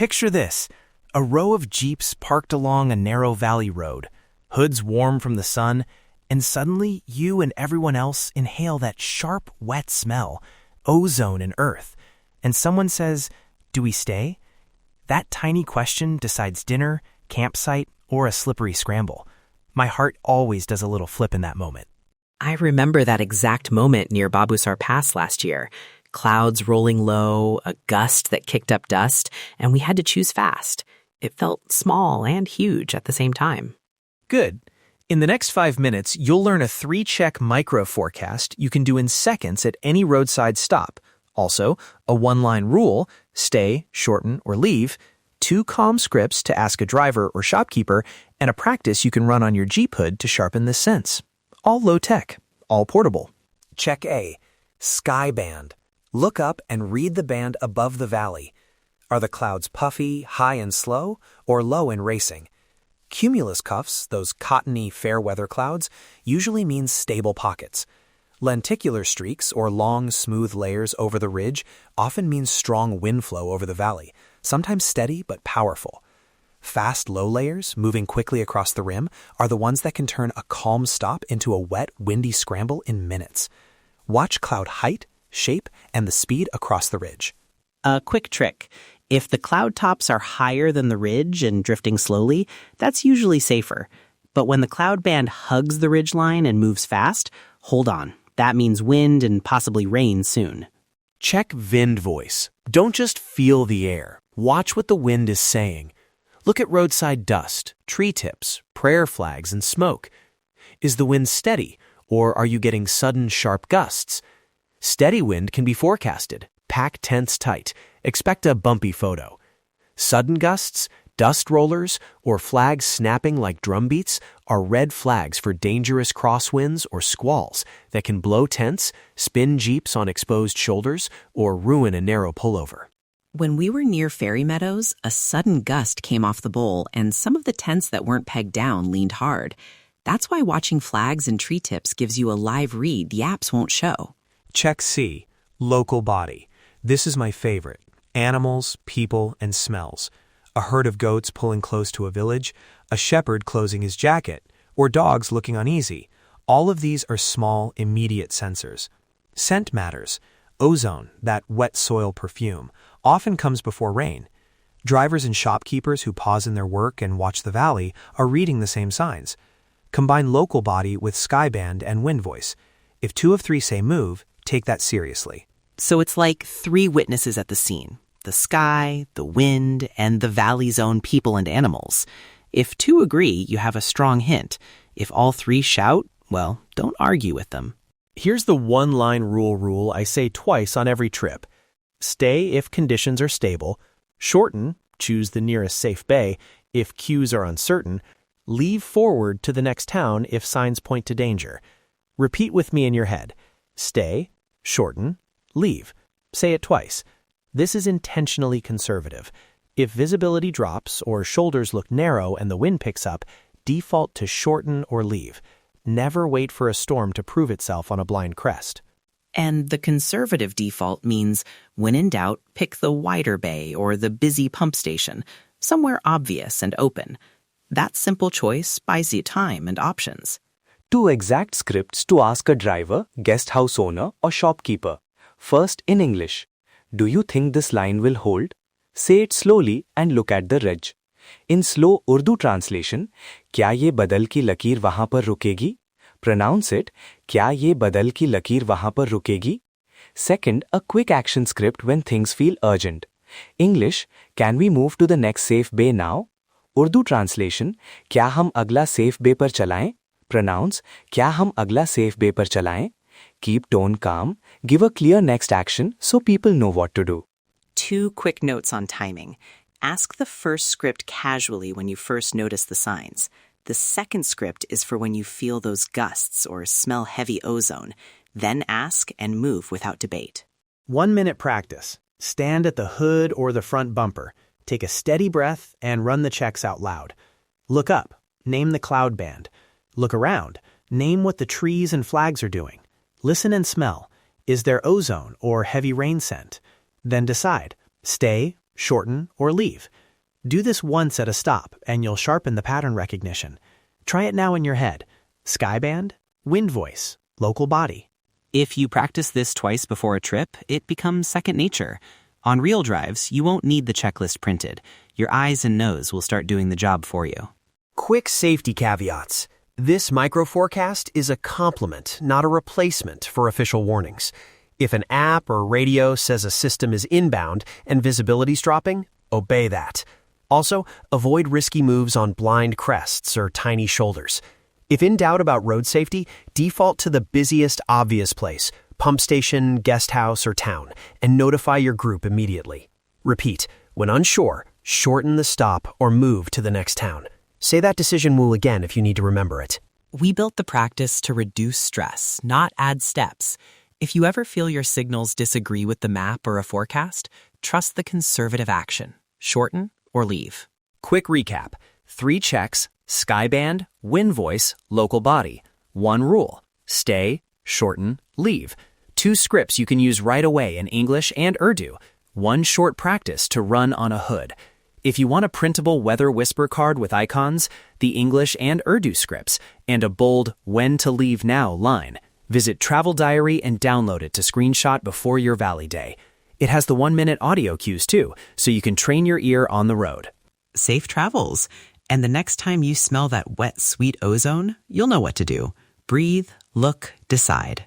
Picture this, a row of Jeeps parked along a narrow valley road, hoods warm from the sun, and suddenly you and everyone else inhale that sharp, wet smell, ozone and earth, and someone says, "Do we stay?" That tiny question decides dinner, campsite, or a slippery scramble. My heart always does a little flip in that moment. I remember that exact moment near Babusar Pass last year. Clouds rolling low, a gust that kicked up dust, and we had to choose fast. It felt small and huge at the same time. Good. In the next 5 minutes, you'll learn a 3-check micro forecast you can do in seconds at any roadside stop. Also, a 1-line rule, stay, shorten, or leave, 2 calm scripts to ask a driver or shopkeeper, and a practice you can run on your Jeep hood to sharpen this sense. All low-tech, all portable. Check A, sky band. Look up and read the band above the valley. Are the clouds puffy, high and slow, or low and racing? Cumulus cuffs, those cottony fair weather clouds, usually mean stable pockets. Lenticular streaks, or long, smooth layers over the ridge, often mean strong wind flow over the valley, sometimes steady but powerful. Fast low layers, moving quickly across the rim, are the ones that can turn a calm stop into a wet, windy scramble in minutes. Watch cloud height, shape, and the speed across the ridge. A quick trick. If the cloud tops are higher than the ridge and drifting slowly, that's usually safer. But when the cloud band hugs the ridgeline and moves fast, hold on. That means wind and possibly rain soon. Check wind voice. Don't just feel the air. Watch what the wind is saying. Look at roadside dust, tree tips, prayer flags, and smoke. Is the wind steady, or are you getting sudden sharp gusts? Steady wind can be forecasted. Pack tents tight. Expect a bumpy photo. Sudden gusts, dust rollers, or flags snapping like drum beats are red flags for dangerous crosswinds or squalls that can blow tents, spin Jeeps on exposed shoulders, or ruin a narrow pullover. When we were near Fairy Meadows, a sudden gust came off the bowl and some of the tents that weren't pegged down leaned hard. That's why watching flags and tree tips gives you a live read the apps won't show. Check C, local body. This is my favorite. Animals, people, and smells. A herd of goats pulling close to a village, a shepherd closing his jacket, or dogs looking uneasy. All of these are small, immediate sensors. Scent matters. Ozone, that wet soil perfume, often comes before rain. Drivers and shopkeepers who pause in their work and watch the valley are reading the same signs. Combine local body with sky band and wind voice. If 2 of 3 say move, take that seriously. So it's like 3 witnesses at the scene. The sky, the wind, and the valley's own people and animals. If 2 agree, you have a strong hint. If all 3 shout, well, don't argue with them. Here's the 1-line rule I say twice on every trip. Stay if conditions are stable. Shorten, choose the nearest safe bay if cues are uncertain. Leave forward to the next town if signs point to danger. Repeat with me in your head. Stay, shorten, leave. Say it twice. This is intentionally conservative. If visibility drops or shoulders look narrow and the wind picks up, default to shorten or leave. Never wait for a storm to prove itself on a blind crest. And the conservative default means, when in doubt, pick the wider bay or the busy pump station, somewhere obvious and open. That simple choice buys you time and options. 2 exact scripts to ask a driver, guest house owner, or shopkeeper. First in English. Do you think this line will hold? Say it slowly and look at the ridge. In slow Urdu translation, क्या ये बदल की लकीर वहाँ पर रुकेगी? Pronounce it, क्या ये बदल की लकीर वहाँ पर रुकेगी? Second, a quick action script when things feel urgent. English, can we move to the next safe bay now? Urdu translation, क्या हम अगला safe bay पर चलाएं? Pronounce, क्या हम अगला safe bay पर चलाएं? Keep tone calm, give a clear next action so people know what to do. 2 quick notes on timing. Ask the first script casually when you first notice the signs. The second script is for when you feel those gusts or smell heavy ozone. Then ask and move without debate. 1-minute practice. Stand at the hood or the front bumper. Take a steady breath and run the checks out loud. Look up. Name the cloud band. Look around. Name what the trees and flags are doing. Listen and smell. Is there ozone or heavy rain scent? Then decide. Stay, shorten, or leave. Do this once at a stop, and you'll sharpen the pattern recognition. Try it now in your head. Skyband, wind voice, local body. If you practice this twice before a trip, it becomes second nature. On real drives, you won't need the checklist printed. Your eyes and nose will start doing the job for you. Quick safety caveats. This micro forecast is a complement, not a replacement for official warnings. If an app or radio says a system is inbound and visibility's dropping, obey that. Also, avoid risky moves on blind crests or tiny shoulders. If in doubt about road safety, default to the busiest obvious place, pump station, guest house, or town, and notify your group immediately. Repeat, when unsure, shorten the stop or move to the next town. Say that decision rule again if you need to remember it. We built the practice to reduce stress, not add steps. If you ever feel your signals disagree with the map or a forecast, trust the conservative action. Shorten or leave. Quick recap. 3 checks, skyband, wind voice, local body. 1 rule. Stay, shorten, leave. 2 scripts you can use right away in English and Urdu. 1 short practice to run on a hood. If you want a printable weather whisper card with icons, the English and Urdu scripts, and a bold "when to leave now" line, visit Travel Diary and download it to screenshot before your Valley Day. It has the 1-minute audio cues too, so you can train your ear on the road. Safe travels. And the next time you smell that wet, sweet ozone, you'll know what to do. Breathe, look, decide.